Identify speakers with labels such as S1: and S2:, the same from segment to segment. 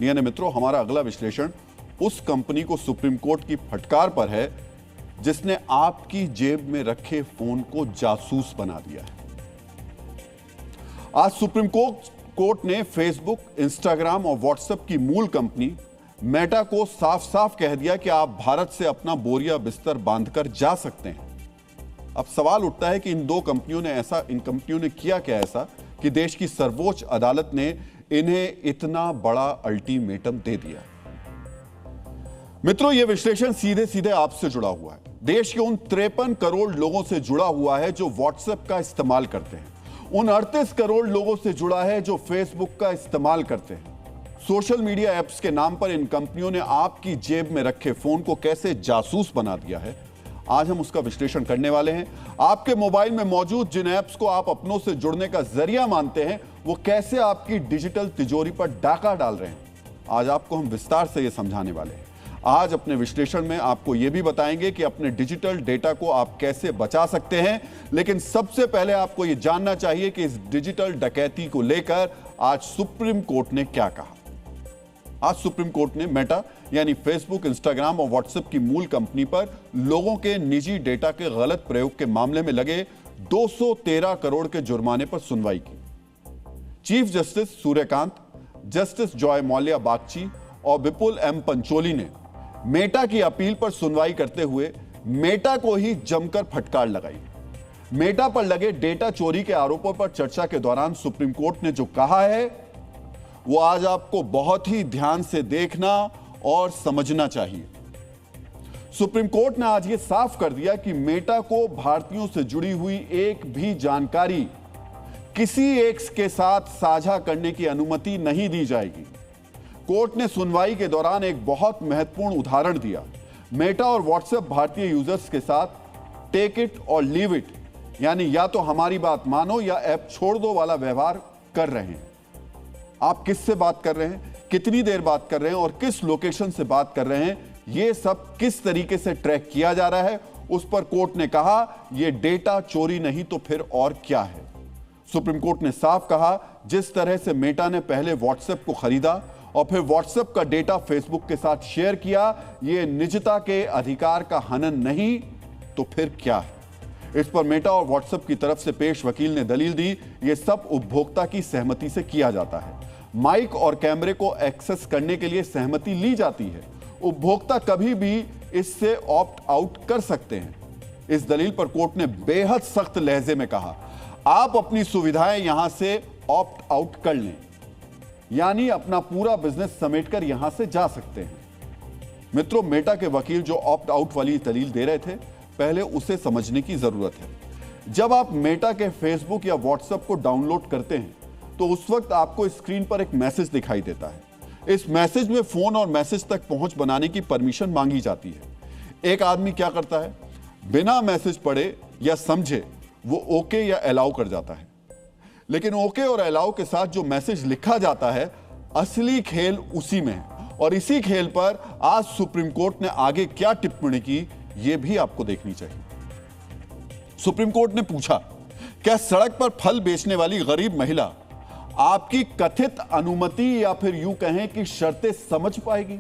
S1: यानी मित्रों, हमारा अगला विश्लेषण उस कंपनी को सुप्रीम कोर्ट की फटकार पर है जिसने आपकी जेब में रखे फोन को जासूस बना दिया है। आज सुप्रीम कोर्ट ने फेसबुक, इंस्टाग्राम और व्हाट्सएप की मूल कंपनी मेटा को साफ साफ कह दिया कि आप भारत से अपना बोरिया बिस्तर बांधकर जा सकते हैं। अब सवाल उठता है कि इन कंपनियों ने किया क्या ऐसा कि देश की सर्वोच्च अदालत ने इन्हें इतना बड़ा अल्टीमेटम दे दिया। मित्रों, यह विश्लेषण सीधे सीधे आपसे जुड़ा हुआ है, देश के उन 53 करोड़ लोगों से जुड़ा हुआ है जो व्हाट्सएप का इस्तेमाल करते हैं, उन 38 करोड़ लोगों से जुड़ा है जो फेसबुक का इस्तेमाल करते हैं। सोशल मीडिया ऐप्स के नाम पर इन कंपनियों ने आपकी जेब में रखे फोन को कैसे जासूस बना दिया है, आज हम उसका विश्लेषण करने वाले हैं। आपके मोबाइल में मौजूद जिन ऐप्स को आप अपनों से जुड़ने का जरिया मानते हैं, वो कैसे आपकी डिजिटल तिजोरी पर डाका डाल रहे हैं, आज आपको हम विस्तार से यह समझाने वाले हैं। आज अपने विश्लेषण में आपको यह भी बताएंगे कि अपने डिजिटल डेटा को आप कैसे बचा सकते हैं। लेकिन सबसे पहले आपको यह जानना चाहिए कि इस डिजिटल डकैती को लेकर आज सुप्रीम कोर्ट ने क्या कहा। आज सुप्रीम कोर्ट ने मेटा यानी फेसबुक, इंस्टाग्राम और व्हाट्सएप की मूल कंपनी पर लोगों के निजी डेटा के गलत प्रयोग के मामले में लगे 213 करोड़ के जुर्माने पर सुनवाई की। Chief justice Suryakant, justice Joymalya Bagchi और विपुल एम पंचोली ने मेटा की अपील पर सुनवाई करते हुए मेटा को ही जमकर फटकार लगाई। मेटा पर लगे डेटा चोरी के आरोपों पर चर्चा के दौरान सुप्रीम कोर्ट ने जो कहा है वो आज आपको बहुत ही ध्यान से देखना और समझना चाहिए। सुप्रीम कोर्ट ने आज यह साफ कर दिया कि मेटा को भारतीयों से जुड़ी हुई एक भी जानकारी किसी एक के साथ साझा करने की अनुमति नहीं दी जाएगी। कोर्ट ने सुनवाई के दौरान एक बहुत महत्वपूर्ण उदाहरण दिया। मेटा और व्हाट्सएप भारतीय यूजर्स के साथ टेक इट और लीव इट, यानी या तो हमारी बात मानो या ऐप छोड़ दो वाला व्यवहार कर रहे हैं। आप किससे बात कर रहे हैं, कितनी देर बात कर रहे हैं और किस लोकेशन से बात कर रहे हैं, यह सब किस तरीके से ट्रैक किया जा रहा है, उस पर कोर्ट ने कहा यह डेटा चोरी नहीं तो फिर और क्या है। सुप्रीम कोर्ट ने साफ कहा, जिस तरह से मेटा ने पहले व्हाट्सएप को खरीदा और फिर व्हाट्सएप का डेटा फेसबुक के साथ शेयर किया, यह निजता के अधिकार का हनन नहीं तो फिर क्या है। इस पर मेटा और व्हाट्सएप की तरफ से पेश वकील ने दलील दी, यह सब उपभोक्ता की सहमति से किया जाता है। माइक और कैमरे को एक्सेस करने के लिए सहमति ली जाती है, उपभोक्ता कभी भी इससे ऑप्ट आउट कर सकते हैं। इस दलील पर कोर्ट ने बेहद सख्त लहजे में कहा, आप अपनी सुविधाएं यहां से ऑप्ट आउट कर लें, यानी अपना पूरा बिजनेस समेटकर यहां से जा सकते हैं। मित्रों, मेटा के वकील जो ऑप्ट आउट वाली दलील दे रहे थे, पहले उसे समझने की जरूरत है। जब आप मेटा के फेसबुक या व्हाट्सएप को डाउनलोड करते हैं तो उस वक्त आपको स्क्रीन पर एक मैसेज दिखाई देता है। इस मैसेज में फोन और मैसेज तक पहुंच बनाने की परमिशन मांगी जाती है। एक आदमी क्या करता है, बिना मैसेज पढ़े या समझे वो ओके या अलाउ कर जाता है। लेकिन ओके और अलाउ के साथ जो मैसेज लिखा जाता है, असली खेल उसी में है। और इसी खेल पर आज सुप्रीम कोर्ट ने आगे क्या टिप्पणी की, यह भी आपको देखनी चाहिए। सुप्रीम कोर्ट ने पूछा, क्या सड़क पर फल बेचने वाली गरीब महिला आपकी कथित अनुमति या फिर यूं कहें कि शर्तें समझ पाएगी?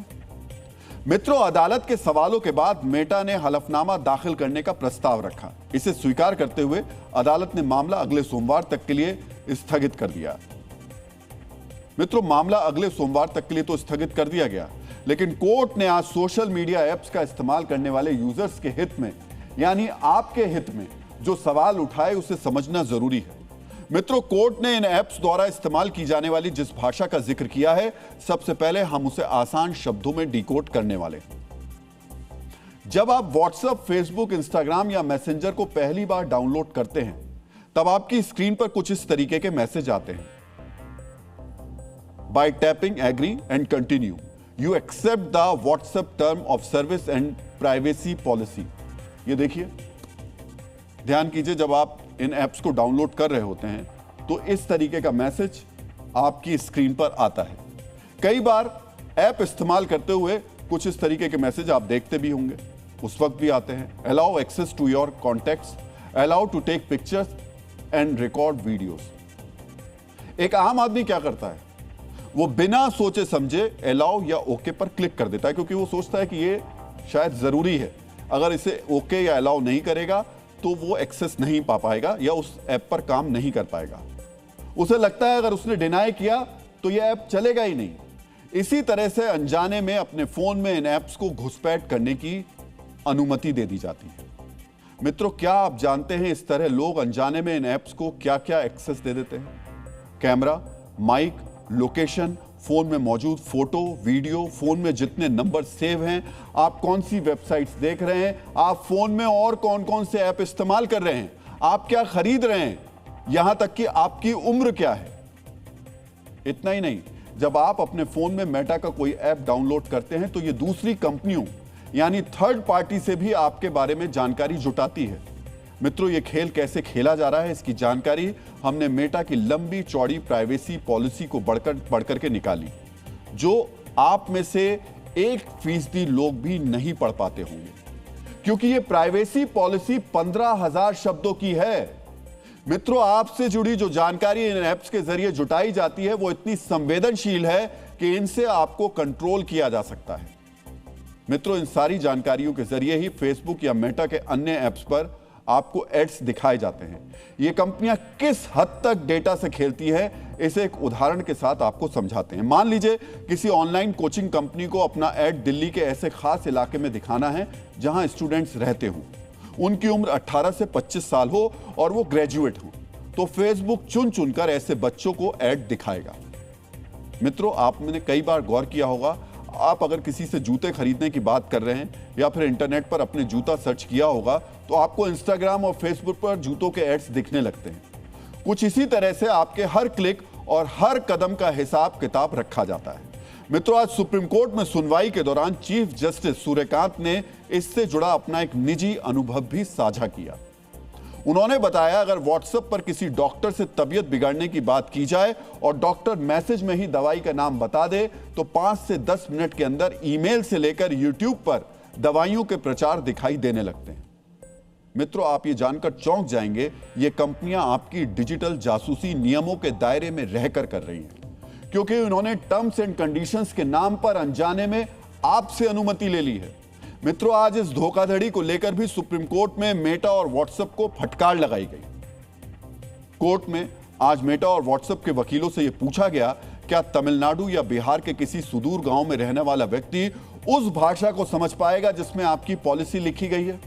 S1: मित्रों, अदालत के सवालों के बाद मेटा ने हलफनामा दाखिल करने का प्रस्ताव रखा। इसे स्वीकार करते हुए अदालत ने मामला अगले सोमवार तक के लिए स्थगित कर दिया। मित्रों, मामला अगले सोमवार तक के लिए तो स्थगित कर दिया गया, लेकिन कोर्ट ने आज सोशल मीडिया ऐप्स का इस्तेमाल करने वाले यूजर्स के हित में, यानी आपके हित में जो सवाल उठाए उसे समझना जरूरी है। मित्रों, कोर्ट ने इन ऐप्स द्वारा इस्तेमाल की जाने वाली जिस भाषा का जिक्र किया है, सबसे पहले हम उसे आसान शब्दों में डिकोड करने वाले हैं। जब आप व्हाट्सएप, फेसबुक, इंस्टाग्राम या मैसेंजर को पहली बार डाउनलोड करते हैं, तब आपकी स्क्रीन पर कुछ इस तरीके के मैसेज आते हैं। By tapping agree and continue you accept the WhatsApp term of service and privacy policy. ये देखिए, ध्यान कीजिए, जब आप इन ऐप्स को डाउनलोड कर रहे होते हैं तो इस तरीके का मैसेज आपकी स्क्रीन पर आता है। कई बार ऐप इस्तेमाल करते हुए कुछ इस तरीके के मैसेज आप देखते भी होंगे, उस वक्त भी आते हैं। Allow access to your contacts, allow to take pictures and record videos. एक आम आदमी क्या करता है, वो बिना सोचे समझे अलाउ या ओके पर क्लिक कर देता है, क्योंकि वो सोचता है कि ये शायद जरूरी है। अगर इसे ओके या अलाउ नहीं करेगा तो वो एक्सेस नहीं पा पाएगा या उस ऐप पर काम नहीं कर पाएगा। उसे लगता है अगर उसने डिनाई किया तो ये ऐप चलेगा ही नहीं। इसी तरह से अनजाने में अपने फोन में इन ऐप्स को घुसपैठ करने की अनुमति दे दी जाती है। मित्रों, क्या आप जानते हैं इस तरह लोग अनजाने में इन ऐप्स को क्या क्या एक्सेस दे देते हैं? कैमरा, माइक, लोकेशन, फोन में मौजूद फोटो, वीडियो, फोन में जितने नंबर सेव हैं, आप कौन सी वेबसाइट्स देख रहे हैं, आप फोन में और कौन कौन से ऐप इस्तेमाल कर रहे हैं, आप क्या खरीद रहे हैं, यहां तक कि आपकी उम्र क्या है। इतना ही नहीं, जब आप अपने फोन में मेटा का कोई ऐप डाउनलोड करते हैं तो ये दूसरी कंपनियों यानी थर्ड पार्टी से भी आपके बारे में जानकारी जुटाती है। मित्रों, ये खेल कैसे खेला जा रहा है, इसकी जानकारी हमने मेटा की लंबी चौड़ी प्राइवेसी पॉलिसी को बढ़कर के निकाली, जो आप में से 1% लोग भी नहीं पढ़ पाते होंगे, क्योंकि ये प्राइवेसी पॉलिसी 15,000 शब्दों की है। मित्रों, आपसे जुड़ी जो जानकारी इन ऐप्स के जरिए जुटाई जाती है वो इतनी संवेदनशील है कि इनसे आपको कंट्रोल किया जा सकता है। मित्रों, इन सारी जानकारियों के जरिए ही फेसबुक या मेटा के अन्य ऐप्स पर आपको एड्स दिखाए जाते हैं। ये कंपनियां किस हद तक डेटा से खेलती है, इसे एक उदाहरण के साथ आपको समझाते हैं। मान लीजिए किसी ऑनलाइन कोचिंग कंपनी को अपना एड दिल्ली के ऐसे खास इलाके में दिखाना है जहां स्टूडेंट्स रहते हों, उनकी उम्र 18 से 25 साल हो और वो ग्रेजुएट हो, तो फेसबुक चुन चुनकर ऐसे बच्चों को एड दिखाएगा। मित्रों, आपने कई बार गौर किया होगा, आप अगर किसी से जूते खरीदने की बात कर रहे हैं या फिर इंटरनेट पर अपने जूता सर्च किया होगा तो आपको इंस्टाग्राम और फेसबुक पर जूतों के एड्स दिखने लगते हैं। कुछ इसी तरह से आपके हर क्लिक और हर कदम का हिसाब किताब रखा जाता है। मित्रों, आज सुप्रीम कोर्ट में सुनवाई के दौरान चीफ जस्टिस सूर्यकांत ने इससे जुड़ा अपना एक निजी अनुभव भी साझा किया। उन्होंने बताया, अगर व्हाट्सएप पर किसी डॉक्टर से तबीयत बिगड़ने की बात की जाए और डॉक्टर मैसेज में ही दवाई का नाम बता दे तो 5 से 10 मिनट के अंदर ईमेल से लेकर यूट्यूब पर दवाइयों के प्रचार दिखाई देने लगते हैं। मित्रों, आप ये जानकर चौंक जाएंगे, ये कंपनियां आपकी डिजिटल जासूसी नियमों के दायरे में रहकर कर रही हैं, क्योंकि उन्होंने टर्म्स एंड कंडीशंस के नाम पर अनजाने में आपसे अनुमति ले ली है। मित्रों, आज इस धोखाधड़ी को लेकर भी सुप्रीम कोर्ट में मेटा और व्हाट्सएप को फटकार लगाई गई। कोर्ट में आज मेटा और व्हाट्सएप के वकीलों से यह पूछा गया, क्या तमिलनाडु या बिहार के किसी सुदूर गांव में रहने वाला व्यक्ति उस भाषा को समझ पाएगा जिसमें आपकी पॉलिसी लिखी गई है?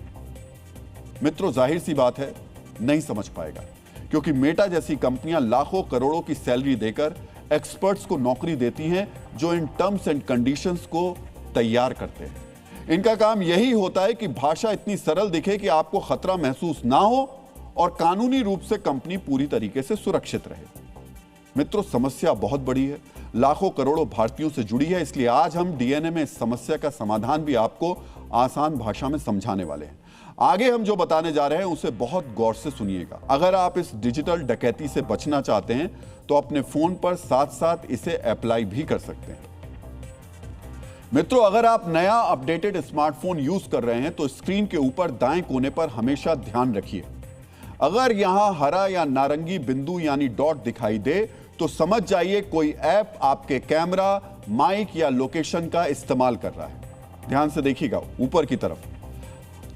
S1: मित्रों, जाहिर सी बात है, नहीं समझ पाएगा, क्योंकि मेटा जैसी कंपनियां लाखों करोड़ों की सैलरी देकर एक्सपर्ट्स को नौकरी देती हैं जो इन टर्म्स एंड कंडीशंस को तैयार करते हैं। इनका काम यही होता है कि भाषा इतनी सरल दिखे कि आपको खतरा महसूस ना हो और कानूनी रूप से कंपनी पूरी तरीके से सुरक्षित रहे। मित्रों, समस्या बहुत बड़ी है, लाखों करोड़ों भारतीयों से जुड़ी है, इसलिए आज हम डीएनए में इस समस्या का समाधान भी आपको आसान भाषा में समझाने वाले हैं। आगे हम जो बताने जा रहे हैं उसे बहुत गौर से सुनिएगा। अगर आप इस डिजिटल डकैती से बचना चाहते हैं तो अपने फोन पर साथ साथ इसे अप्लाई भी कर सकते हैं। मित्रों, अगर आप नया अपडेटेड स्मार्टफोन यूज कर रहे हैं तो स्क्रीन के ऊपर दाएं कोने पर हमेशा ध्यान रखिए। अगर यहां हरा या नारंगी बिंदु यानी डॉट दिखाई दे तो समझ जाइए कोई ऐप आपके कैमरा, माइक या लोकेशन का इस्तेमाल कर रहा है। ध्यान से देखिएगा ऊपर की तरफ।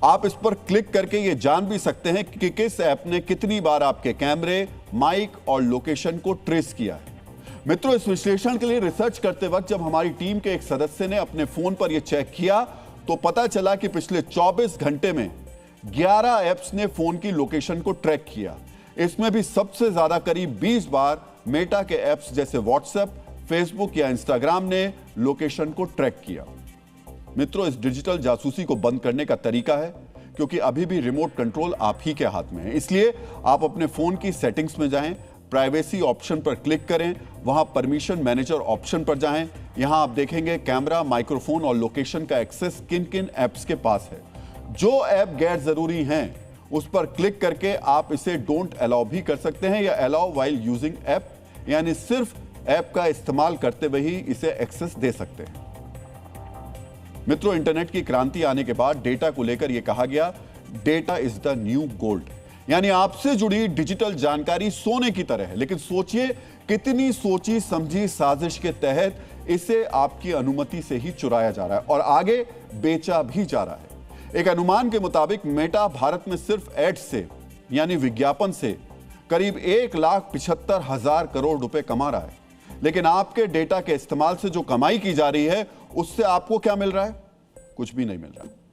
S1: आप इस पर क्लिक करके ये जान भी सकते हैं कि किस ऐप ने कितनी बार आपके कैमरे, माइक और लोकेशन को ट्रेस किया है। मित्रों, इस विश्लेषण के लिए रिसर्च करते वक्त जब हमारी टीम के एक सदस्य ने अपने फोन पर यह चेक किया तो पता चला कि पिछले 24 घंटे में 11 ऐप्स ने फोन की लोकेशन को ट्रैक किया। इसमें भी सबसे ज्यादा करीब 20 बार मेटा के ऐप्स जैसे व्हाट्सएप, फेसबुक या इंस्टाग्राम ने लोकेशन को ट्रैक किया। मित्रों, इस डिजिटल जासूसी को बंद करने का तरीका है, क्योंकि अभी भी रिमोट कंट्रोल आप ही के हाथ में है। इसलिए आप अपने फोन की सेटिंग्स में जाएं, प्राइवेसी ऑप्शन पर क्लिक करें, वहां परमिशन मैनेजर ऑप्शन पर जाएं। यहां आप देखेंगे कैमरा, माइक्रोफोन और लोकेशन का एक्सेस किन किन ऐप्स के पास है। जो ऐप गैर जरूरी हैं उस पर क्लिक करके आप इसे डोंट अलाउ भी कर सकते हैं या अलाउ व्हाइल यूजिंग ऐप, यानी सिर्फ ऐप का इस्तेमाल करते हुए ही इसे एक्सेस दे सकते हैं। मित्रों, इंटरनेट की क्रांति आने के बाद डेटा को लेकर यह कहा गया, data is the new gold, यानी आपसे जुड़ी डिजिटल जानकारी सोने की तरह है, लेकिन सोचिए कितनी सोची समझी साजिश के तहत इसे आपकी अनुमति से ही चुराया जा रहा है और आगे बेचा भी जा रहा है। एक अनुमान के मुताबिक मेटा भारत में सिर्फ एड्स से यानी विज्ञापन से करीब 1,75,000 करोड़ रुपए कमा रहा है। लेकिन आपके डेटा के इस्तेमाल से जो कमाई की जा रही है उससे आपको क्या मिल रहा है? कुछ भी नहीं मिल रहा है।